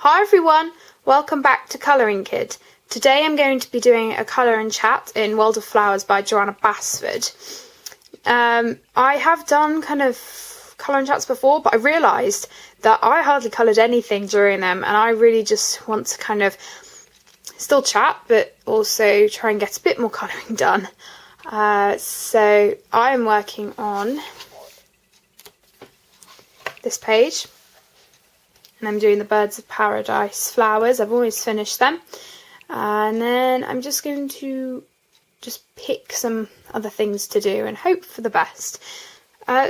Hi everyone, welcome back to Colouring Kid. Today I'm going to be doing a colour and chat in World of Flowers by Johanna Basford. I have done kind of colour and chats before, but I realised that I hardly coloured anything during them, and I really just want to kind of still chat but also try and get a bit more colouring done. So I am working on this page. And I'm doing the Birds of Paradise flowers. I've almost finished them. And then I'm just going to pick some other things to do and hope for the best.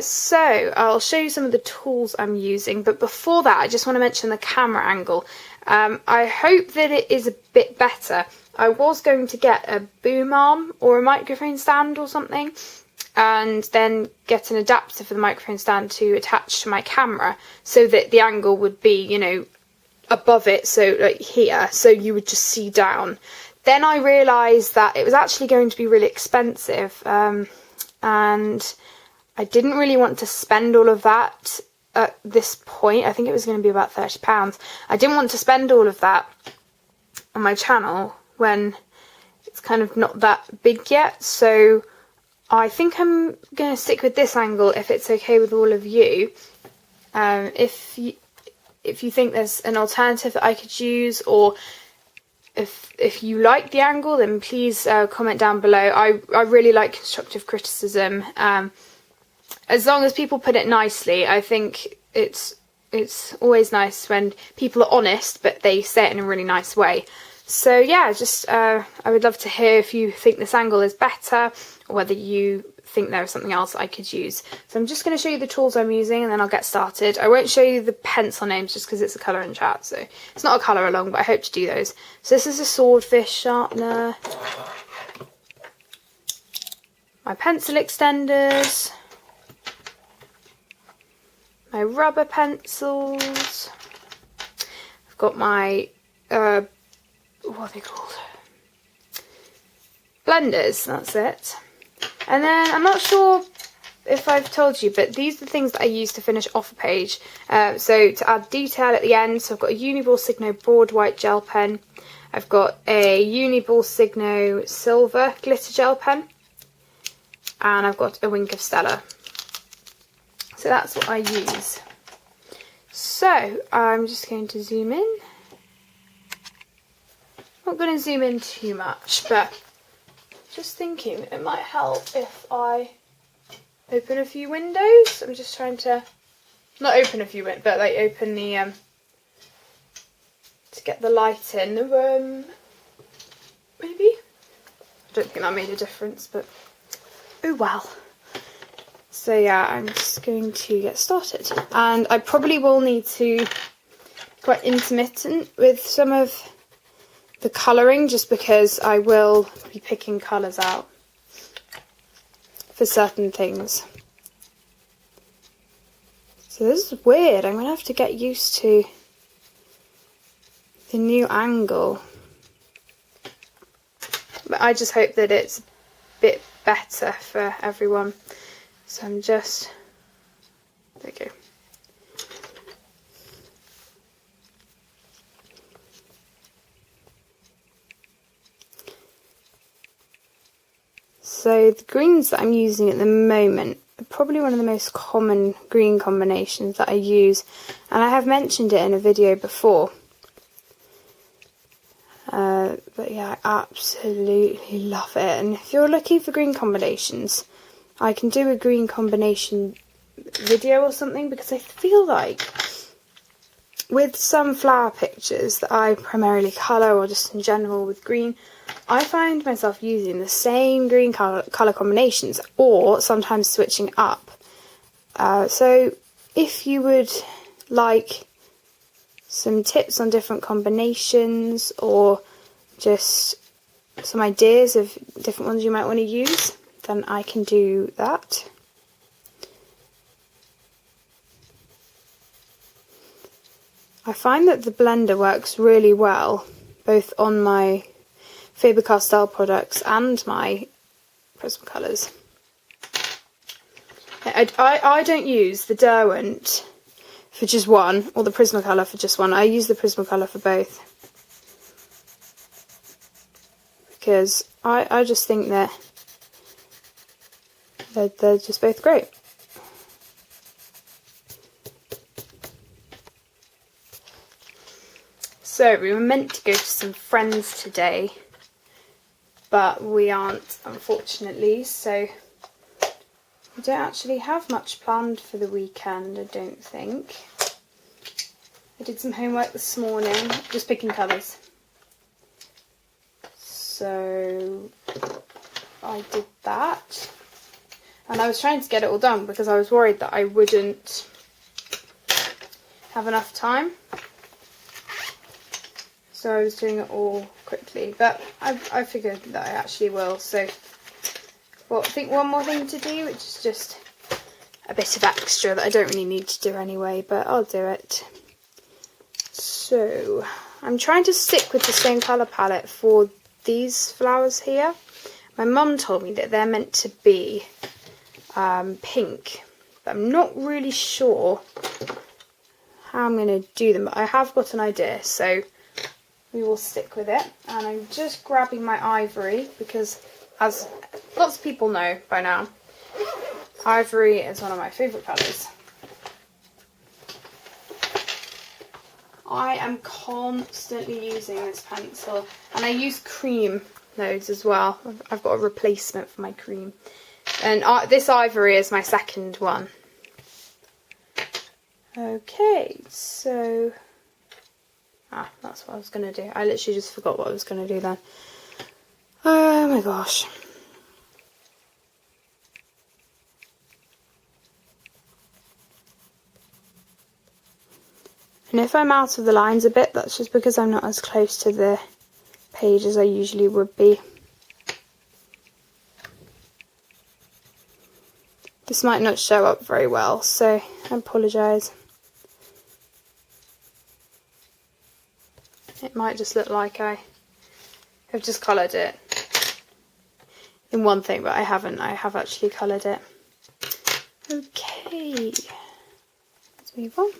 So I'll show you some of the tools I'm using. But before that, I just want to mention the camera angle. I hope that it is a bit better. I was going to get a boom arm or a microphone stand or something, and then get an adapter for the microphone stand to attach to my camera so that the angle would be, you know, above it, so like here, so you would just see down. Then I realised that it was actually going to be really expensive, and I didn't really want to spend all of that at this point. I think it was going to be about £30. I didn't want to spend all of that on my channel when it's kind of not that big yet, so I think I'm going to stick with this angle if it's okay with all of you. If you think there's an alternative that I could use, or if you like the angle, then please comment down below. I really like constructive criticism. As long as people put it nicely, I think it's always nice when people are honest, but they say it in a really nice way. So yeah, I would love to hear if you think this angle is better, or whether you think there is something else I could use. So I'm just going to show you the tools I'm using and then I'll get started. I won't show you the pencil names just because it's a colour and chat, so it's not a colour along, but I hope to do those. So this is a swordfish sharpener, my pencil extenders, my rubber pencils, I've got my what are they called? Blenders, that's it. And then I'm not sure if I've told you, but these are the things that I use to finish off a page. So to add detail at the end, so I've got a Uniball Signo broad white gel pen. I've got a Uniball Signo silver glitter gel pen. And I've got a Wink of Stella. So that's what I use. So I'm just going to zoom in. I'm not going to zoom in too much, but just thinking it might help if I open a few windows. I'm just trying to not open a few windows, but like open the to get the light in the room. Maybe. I don't think that made a difference, but oh well. So yeah, I'm just going to get started, and I probably will need to be quite intermittent with some of the colouring, just because I will be picking colours out for certain things. So this is weird. I'm going to have to get used to the new angle. But I just hope that it's a bit better for everyone. So I'm just... there we go. So the greens that I'm using at the moment are probably one of the most common green combinations that I use, and I have mentioned it in a video before. But yeah, I absolutely love it, and if you're looking for green combinations, I can do a green combination video or something, because I feel like with some flower pictures that I primarily colour, or just in general with green, I find myself using the same green colour combinations, or sometimes switching up. So if you would like some tips on different combinations, or just some ideas of different ones you might want to use, then I can do that. I find that the blender works really well, both on my Faber-Castell products and my Prismacolors. I don't use the Derwent for just one, or the Prismacolor for just one. I use the Prismacolor for both. Because I just think that they're just both great. So we were meant to go to some friends today, but we aren't, unfortunately, so we don't actually have much planned for the weekend, I don't think. I did some homework this morning, just picking colours. So I did that, and I was trying to get it all done because I was worried that I wouldn't have enough time. So I was doing it all quickly, but I figured that I actually will. So well, I think one more thing to do, which is just a bit of extra that I don't really need to do anyway, but I'll do it. So I'm trying to stick with the same colour palette for these flowers here. My mum told me that they're meant to be pink, but I'm not really sure how I'm going to do them, but I have got an idea, so we will stick with it. And I'm just grabbing my ivory because, as lots of people know by now, ivory is one of my favourite colours. I am constantly using this pencil, and I use cream loads as well. I've got a replacement for my cream, and this ivory is my second one. Okay, so that's what I was going to do. I literally just forgot what I was going to do then. Oh my gosh. And if I'm out of the lines a bit, that's just because I'm not as close to the page as I usually would be. This might not show up very well, so I apologise. It might just look like I have just coloured it in one thing, but I haven't. I have actually coloured it. Okay, let's move on.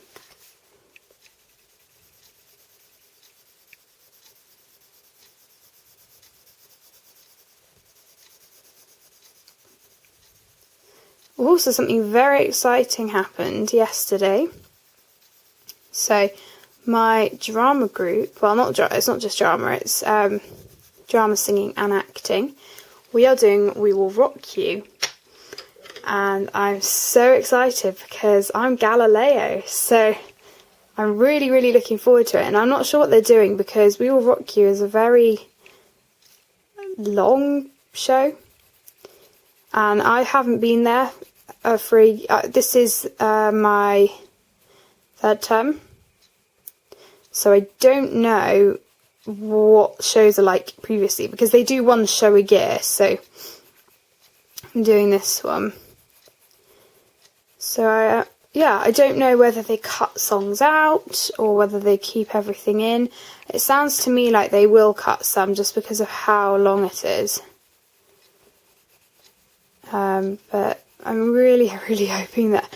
Also, something very exciting happened yesterday. So my drama group, well, it's not just drama, it's drama, singing and acting. We are doing We Will Rock You, and I'm so excited because I'm Galileo, so I'm really, really looking forward to it. And I'm not sure what they're doing because We Will Rock You is a very long show, and I haven't been there this is my third term. So I don't know what shows are like previously, because they do one show a year, so I'm doing this one. So I don't know whether they cut songs out or whether they keep everything in. It sounds to me like they will cut some just because of how long it is. But I'm really, really hoping that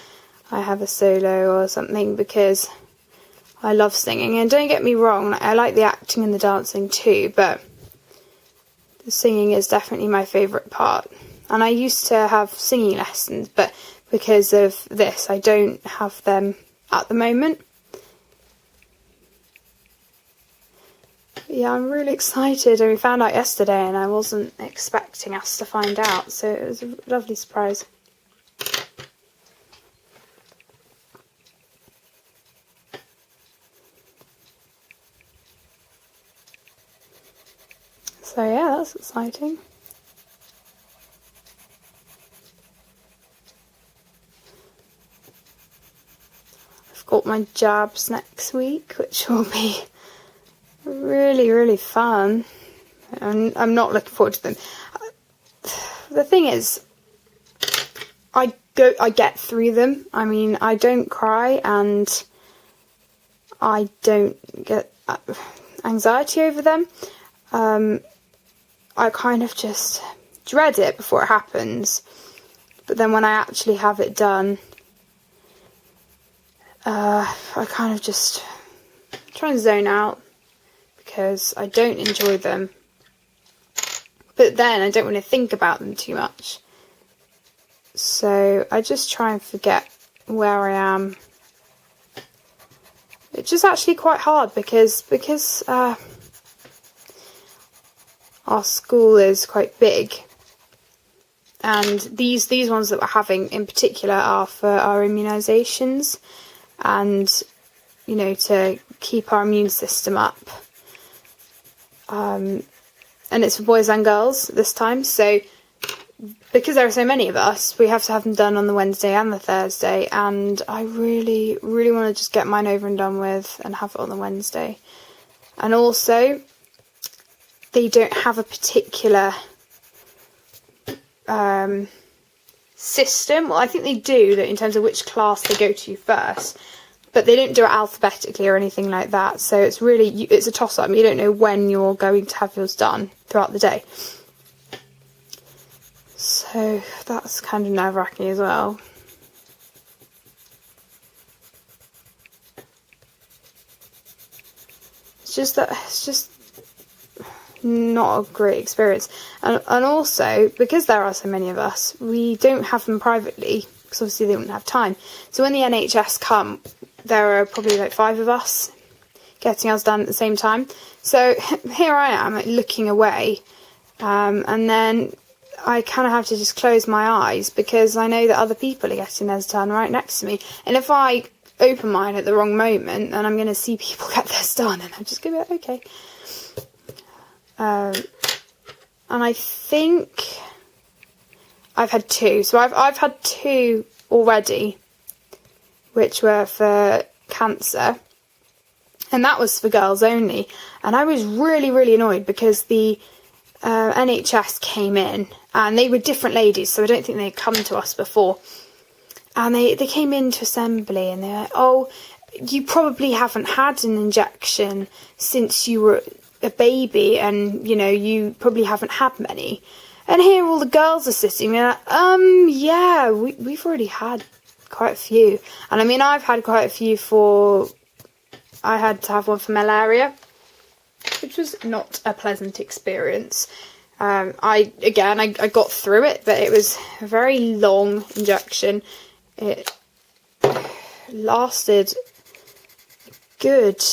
I have a solo or something, because I love singing. And don't get me wrong, I like the acting and the dancing too, but the singing is definitely my favourite part. And I used to have singing lessons, but because of this, I don't have them at the moment. But yeah, I'm really excited, and we found out yesterday, and I wasn't expecting us to find out, so it was a lovely surprise. So yeah, that's exciting. I've got my jabs next week, which will be really, really fun. And I'm not looking forward to them. The thing is, I get through them. I mean, I don't cry, and I don't get anxiety over them. I kind of just dread it before it happens, but then when I actually have it done, I kind of just try and zone out because I don't enjoy them. But then I don't want to think about them too much. So I just try and forget where I am. Which is actually quite hard because our school is quite big. And these ones that we're having in particular are for our immunisations and, you know, to keep our immune system up. And it's for boys and girls this time, so because there are so many of us, we have to have them done on the Wednesday and the Thursday, and I really, really want to just get mine over and done with and have it on the Wednesday. And also, they don't have a particular system. Well, I think they do, that in terms of which class they go to first, but they don't do it alphabetically or anything like that, so it's really, it's a toss-up. You don't know when you're going to have yours done throughout the day. So that's kind of nerve-wracking as well. It's just not a great experience. And also, because there are so many of us, we don't have them privately, because obviously they wouldn't have time. So when the NHS come, there are probably like 5 of us getting ours done at the same time. So here I am, like, looking away, and then I kind of have to just close my eyes because I know that other people are getting theirs done right next to me. And if I open mine at the wrong moment, then I'm going to see people get theirs done, and I'm just going to be like, okay. And I think I've had 2. So I've had 2 already, which were for cancer. And that was for girls only. And I was really, really annoyed because the NHS came in, and they were different ladies, so I don't think they'd come to us before. And they came into assembly, and they're like, oh, you probably haven't had an injection since you were a baby, and, you know, you probably haven't had many. And here all the girls are sitting there like, yeah, we've already had quite a few. And I mean, I've had quite a few I had to have one for malaria, which was not a pleasant experience. I got through it, but it was a very long injection. It lasted a good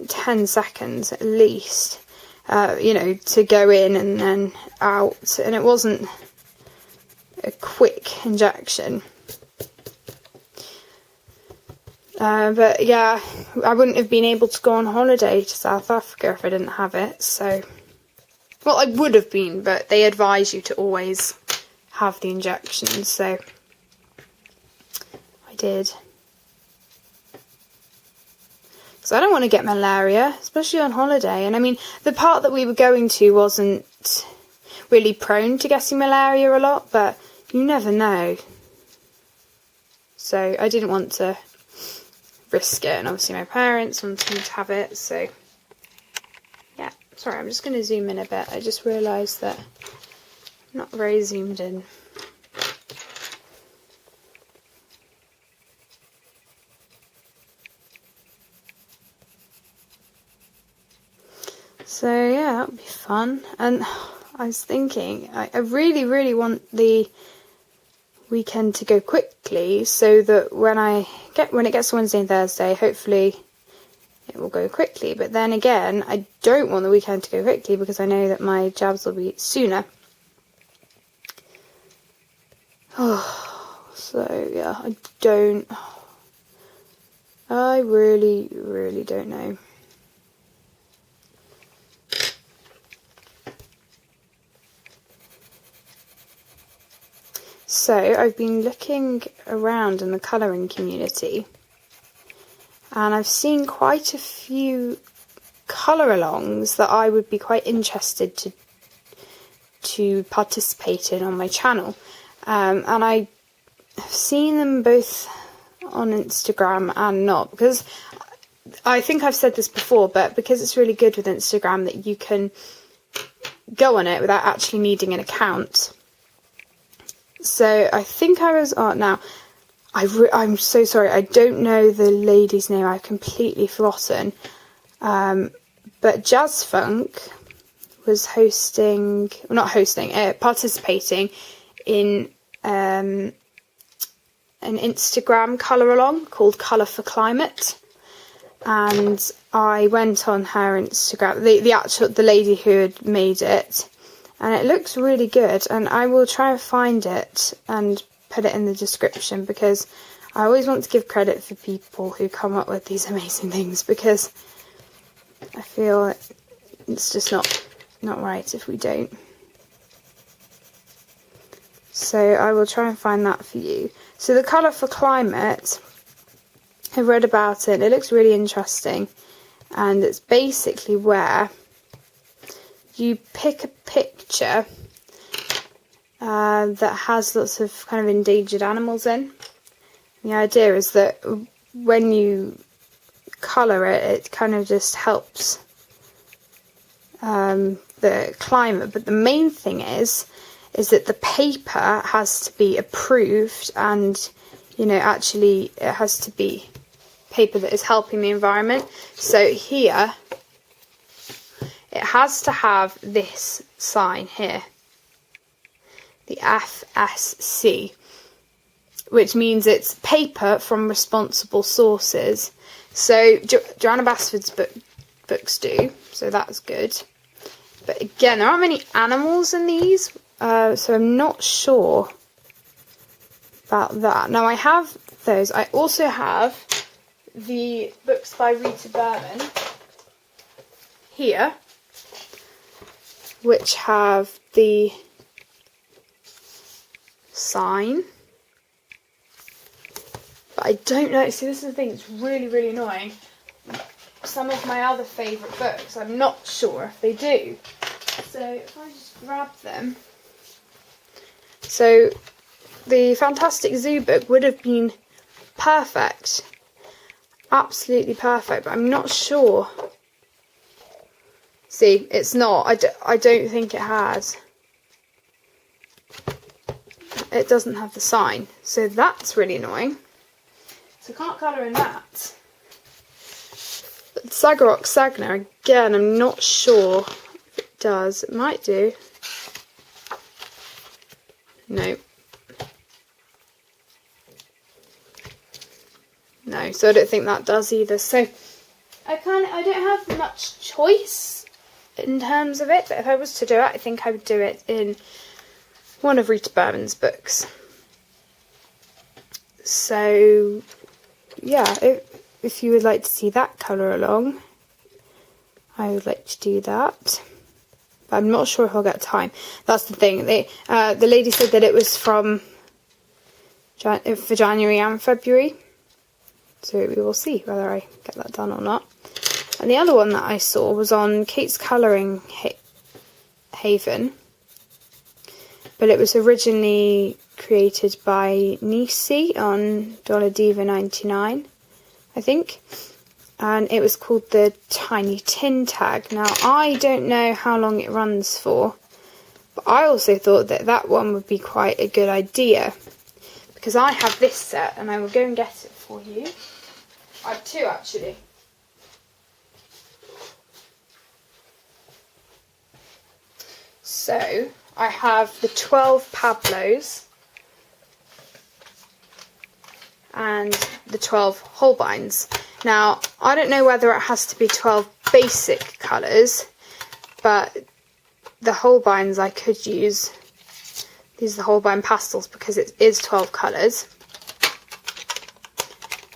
10 seconds at least, you know, to go in and then out, and it wasn't a quick injection. But yeah, I wouldn't have been able to go on holiday to South Africa if I didn't have it, so... Well, I would have been, but they advise you to always have the injections, so I did. So I don't want to get malaria, especially on holiday. And I mean, the part that we were going to wasn't really prone to getting malaria a lot, but you never know. So I didn't want to risk it, and obviously my parents wanted me to have it, so yeah. Sorry, I'm just going to zoom in a bit. I just realised that I'm not very zoomed in. So yeah, that'll be fun. And I was thinking, I really, really want the weekend to go quickly, so that when it gets to Wednesday and Thursday, hopefully it will go quickly. But then again, I don't want the weekend to go quickly because I know that my jabs will be sooner. Oh, so yeah, I really, really don't know. So I've been looking around in the colouring community, and I've seen quite a few colour-alongs that I would be quite interested to participate in on my channel. And I have seen them both on Instagram and not, because I think I've said this before, but because it's really good with Instagram that you can go on it without actually needing an account. So I think I was, now, I'm so sorry, I don't know the lady's name, I've completely forgotten. But Jazz Funk was participating in an Instagram colour along called Colour for Climate. And I went on her Instagram, the lady who had made it, and it looks really good, and I will try and find it and put it in the description, because I always want to give credit for people who come up with these amazing things, because I feel it's just not right if we don't. So I will try and find that for you. So the Colour for Climate, I've read about it, it looks really interesting, and it's basically where you pick a picture that has lots of kind of endangered animals in. The idea is that when you colour it, it kind of just helps the climate, but the main thing is that the paper has to be approved, and actually it has to be paper that is helping the environment. So here it has to have this sign here, the FSC, which means it's paper from responsible sources. So Johanna Basford's books do, so that's good. But again, there aren't many animals in these, so I'm not sure about that. Now I have those. I also have the books by Rita Berman here, which have the sign. But I don't know, see, this is the thing, it's really, really annoying. Some of my other favourite books, I'm not sure if they do. So if I just grab them. So the Fantastic Zoo book would have been perfect. Absolutely perfect, but I'm not sure. See, it's not. I don't think it has. It doesn't have the sign, so that's really annoying. So I can't colour in that. But Sagarok Sagna, again, I'm not sure if it does. It might do. No. No, so I don't think that does either. So I don't have much choice in terms of it, but if I was to do it, I think I would do it in one of Rita Berman's books. So yeah, if you would like to see that colour along, I would like to do that. But I'm not sure if I'll get time. That's the thing. The lady said that it was for January and February. So we will see whether I get that done or not. And the other one that I saw was on Kate's Colouring Haven. But it was originally created by Nisi on Dollar Diva 99, I think. And it was called the Tiny Tin Tag. Now, I don't know how long it runs for, but I also thought that that one would be quite a good idea, because I have this set and I will go and get it for you. I have two actually. So I have the 12 Pablos and the 12 Holbeins. Now, I don't know whether it has to be 12 basic colours, but the Holbeins I could use. These are the Holbein pastels because it is 12 colours.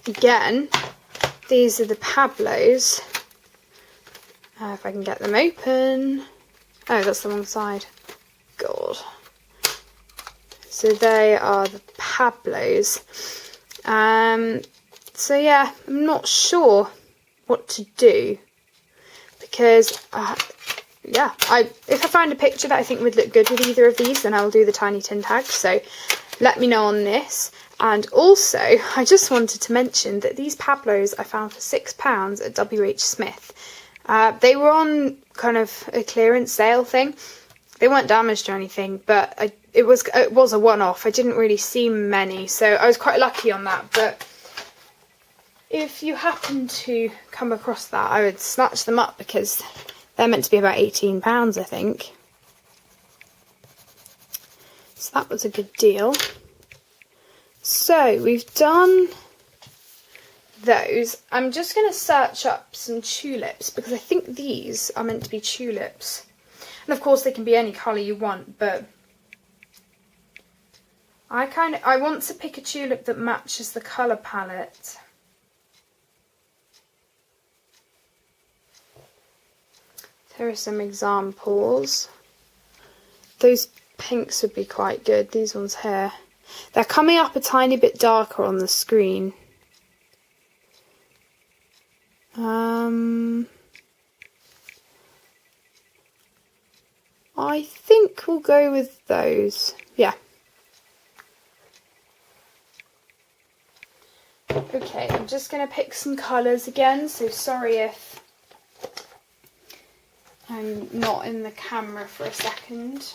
Again, these are the Pablos. If I can get them open. Oh, that's the wrong side. God. So they are the Pablos. So yeah, I'm not sure what to do, because yeah, if I find a picture that I think would look good with either of these, then I will do the Tiny Tin Tag. So let me know on this. And also, I just wanted to mention that these Pablos I found for £6 at WH Smith. They were on kind of a clearance sale thing. They weren't damaged or anything, but it was a one-off. I didn't really see many, so I was quite lucky on that. But if you happen to come across that, I would snatch them up because they're meant to be about £18, I think. So that was a good deal. So we've done those. I'm just going to search up some tulips because I think these are meant to be tulips. And of course they can be any colour you want, but I want to pick a tulip that matches the colour palette. Here are some examples. Those pinks would be quite good, these ones here. They're coming up a tiny bit darker on the screen. I think we'll go with those. Yeah. Okay, I'm just going to pick some colours again, so sorry if I'm not in the camera for a second.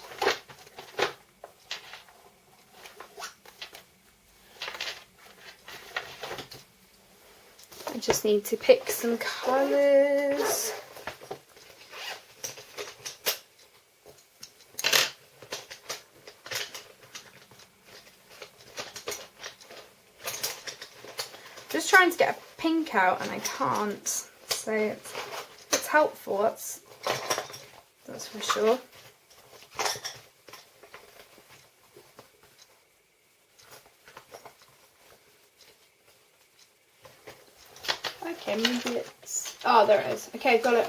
I just need to pick some colours. Just trying to get a pink out and I can't, so it's helpful, that's for sure. Okay, maybe it's... Oh, there it is. Okay, got it.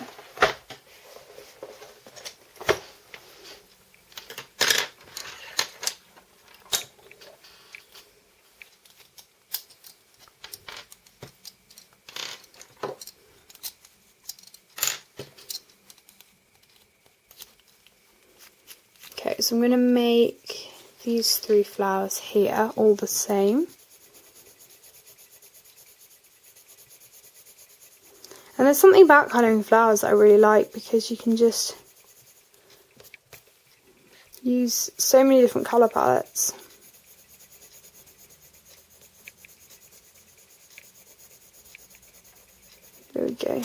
Okay, so I'm going to make these 3 flowers here all the same. And there's something about colouring flowers that I really like because you can just use so many different colour palettes. There we go.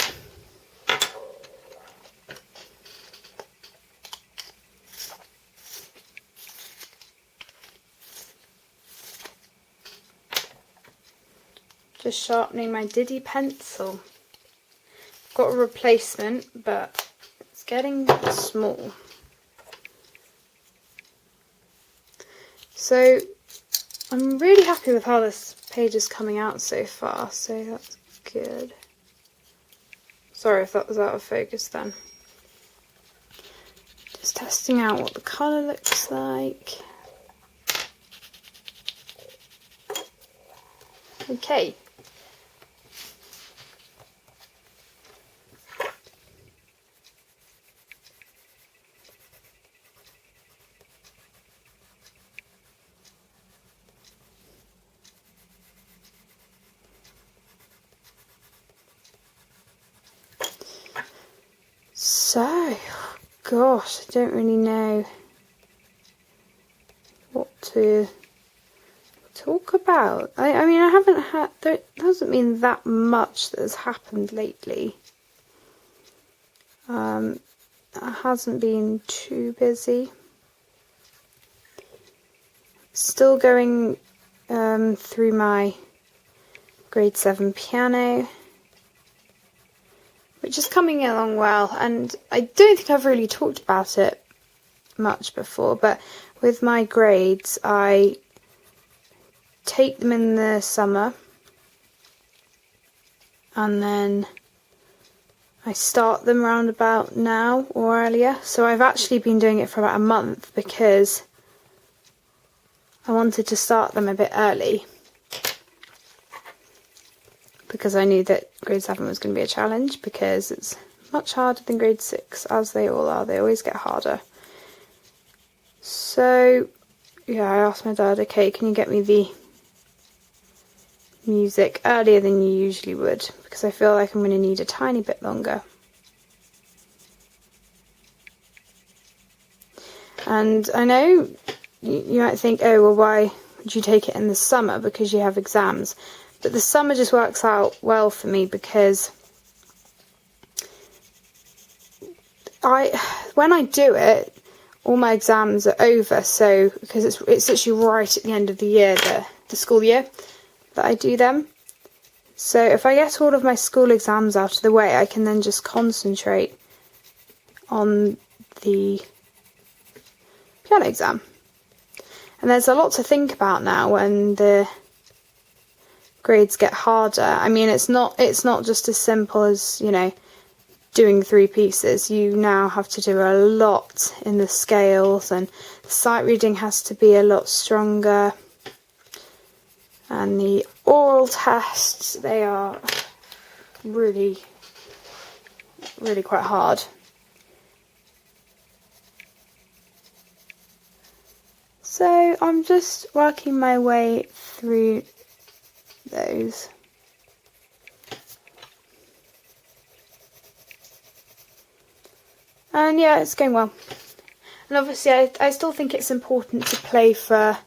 Just sharpening my Diddy pencil. Got a replacement, but it's getting small. So I'm really happy with how this page is coming out so far, so that's good. Sorry if that was out of focus then. Just testing out what the colour looks like. Okay. So, gosh, I don't really know what to talk about. I mean, I haven't had, there doesn't mean that much that has happened lately. It hasn't been too busy. Still going through my grade 7 piano, which is coming along well, and I don't think I've really talked about it much before, but with my grades I take them in the summer and then I start them round about now or earlier. So I've actually been doing it for about a month because I wanted to start them a bit early, because I knew that grade 7 was going to be a challenge, because it's much harder than grade 6, as they all are. They always get harder. So, yeah, I asked my dad, okay, can you get me the music earlier than you usually would, because I feel like I'm going to need a tiny bit longer. And I know you might think, oh, well, why would you take it in the summer? Because you have exams. But the summer just works out well for me because when I do it, all my exams are over. So because it's actually right at the end of the year, the school year, that I do them. So if I get all of my school exams out of the way, I can then just concentrate on the piano exam. And there's a lot to think about now when the grades get harder. I mean, it's not just as simple as, you know, doing 3 pieces. You now have to do a lot in the scales, and the sight reading has to be a lot stronger. And the oral tests, they are really, really quite hard. So I'm just working my way through those. And yeah, it's going well. And obviously I still think it's important to play for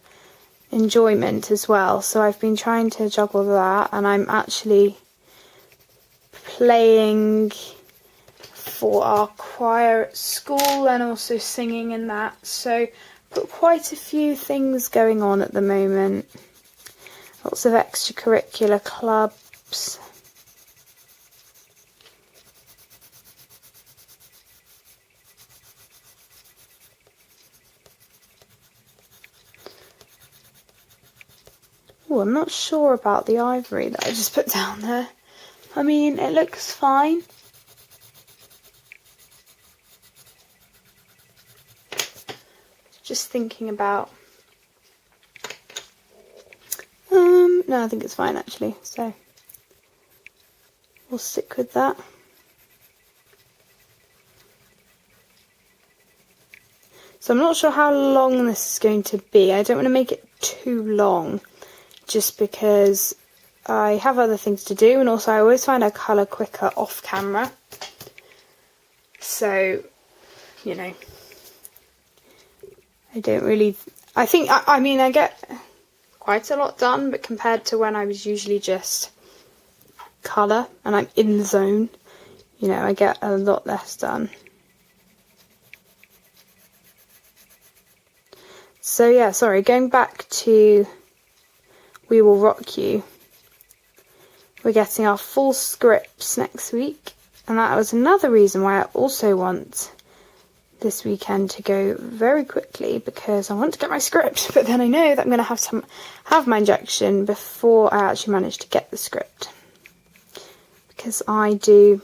enjoyment as well. So I've been trying to juggle that, and I'm actually playing for our choir at school and also singing in that. So got quite a few things going on at the moment. Lots of extracurricular clubs. Oh, I'm not sure about the ivory that I just put down there. I mean, it looks fine. Just thinking about... no, I think it's fine actually, so we'll stick with that. So I'm not sure how long this is going to be. I don't want to make it too long, just because I have other things to do, and also I always find I colour quicker off camera. So, you know, I don't really... I mean, I get quite a lot done, but compared to when I was usually just colour and I'm in the zone, you know, I get a lot less done. So yeah, sorry, going back to We Will Rock You. We're getting our full scripts next week, and that was another reason why I also want this weekend to go very quickly, because I want to get my script, but then I know that I'm going to have to have my injection before I actually manage to get the script, because I do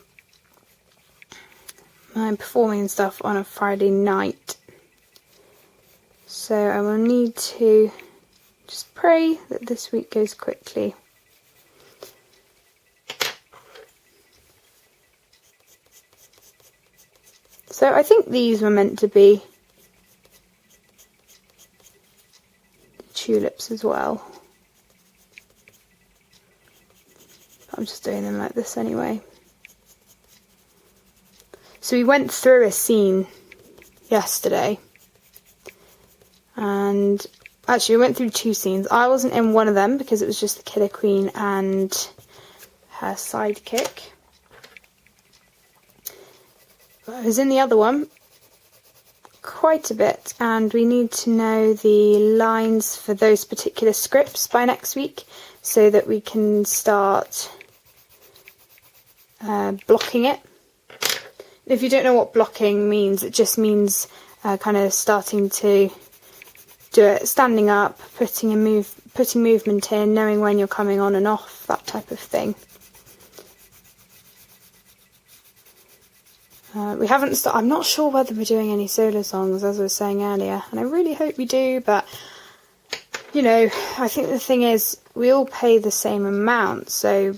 my performing stuff on a Friday night. So I will need to just pray that this week goes quickly. So I think these were meant to be tulips as well. I'm just doing them like this anyway. So we went through a scene yesterday. And actually we went through 2 scenes. I wasn't in one of them because it was just the Killer Queen and her sidekick. I was in the other one quite a bit, and we need to know the lines for those particular scripts by next week so that we can start blocking it. If you don't know what blocking means, it just means kind of starting to do it, standing up, putting movement in, knowing when you're coming on and off, that type of thing. We haven't I'm not sure whether we're doing any solo songs, as I was saying earlier, and I really hope we do, but, you know, I think the thing is, we all pay the same amount, so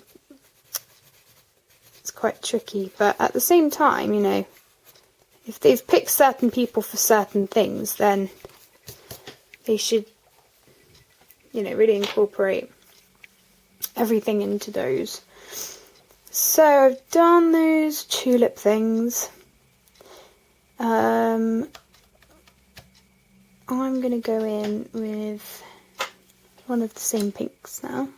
it's quite tricky, but at the same time, you know, if they've picked certain people for certain things, then they should, you know, really incorporate everything into those. So I've done those tulip things. I'm going to go in with one of the same pinks now.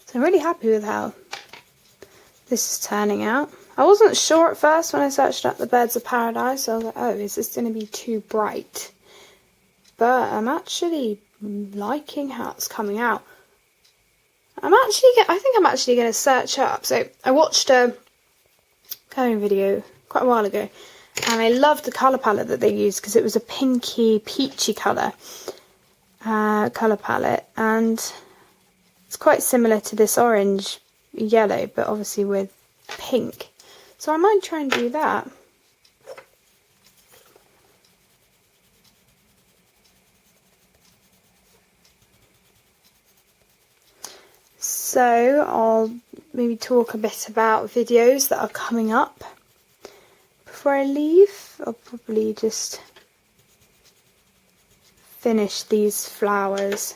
So I'm really happy with how this is turning out. I wasn't sure at first when I searched up the Birds of Paradise. I was like, oh, is this going to be too bright? But I'm actually liking how it's coming out. I think I'm actually going to search up. So I watched a colouring video quite a while ago, and I loved the colour palette that they used because it was a pinky, peachy colour palette, and it's quite similar to this orange yellow, but obviously with pink. So I might try and do that. So I'll maybe talk a bit about videos that are coming up before I leave. I'll probably just finish these flowers.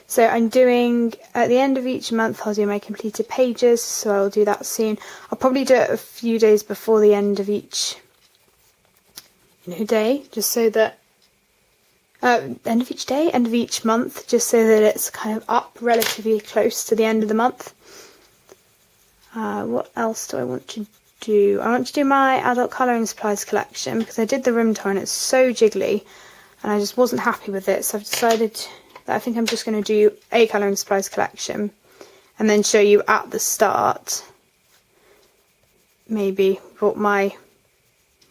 So I'm doing, at the end of each month, I'll do my completed pages, so I'll do that soon. I'll probably do it a few days before the end of each day, just so that, end of each day, end of each month, just so that it's kind of up relatively close to the end of the month. What else do I want to do? I want to do my adult colouring supplies collection, because I did the room tour and it's so jiggly, and I just wasn't happy with it, so I've decided that I think I'm just going to do a colouring supplies collection, and then show you at the start, maybe, what my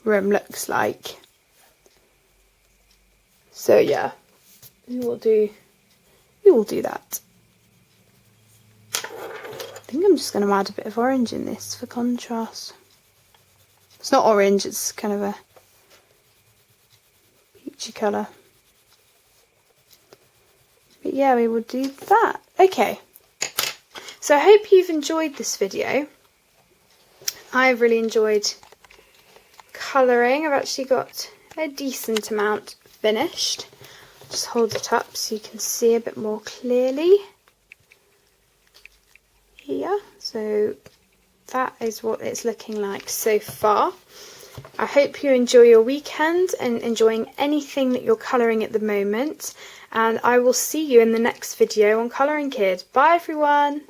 room looks like. So yeah, we will do that. I think I'm just going to add a bit of orange in this for contrast. It's not orange, it's kind of a peachy colour. But yeah, we will do that. Okay, so I hope you've enjoyed this video. I've really enjoyed colouring. I've actually got a decent amount finished. Just hold it up so you can see a bit more clearly. Here, so that is what it's looking like so far. I hope you enjoy your weekend and enjoying anything that you're colouring at the moment, and I will see you in the next video on Colouring Kid. Bye everyone!